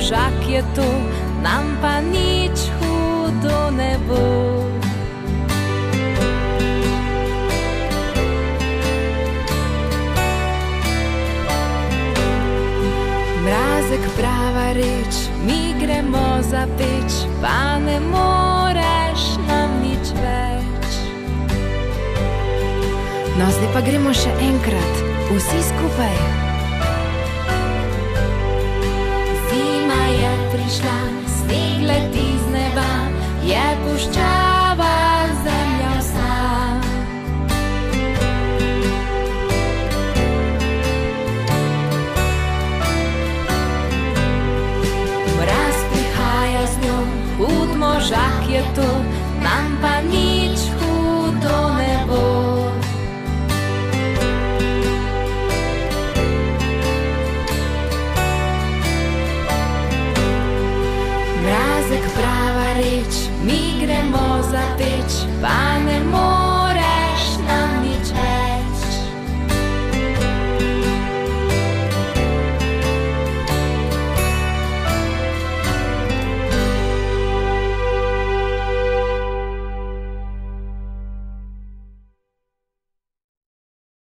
možak je to, nam pa nič hudo ne bo. Mrazek prava reč, mi gremo za peč, pa ne moreš nam nič več. No, zdaj pa gremo še enkrat, vsi skupaj. Zima je prišla, sneg leti z neba, je puščava zemlja vsa. Mraz prihaja z njo, hud možak je to, nam pa ni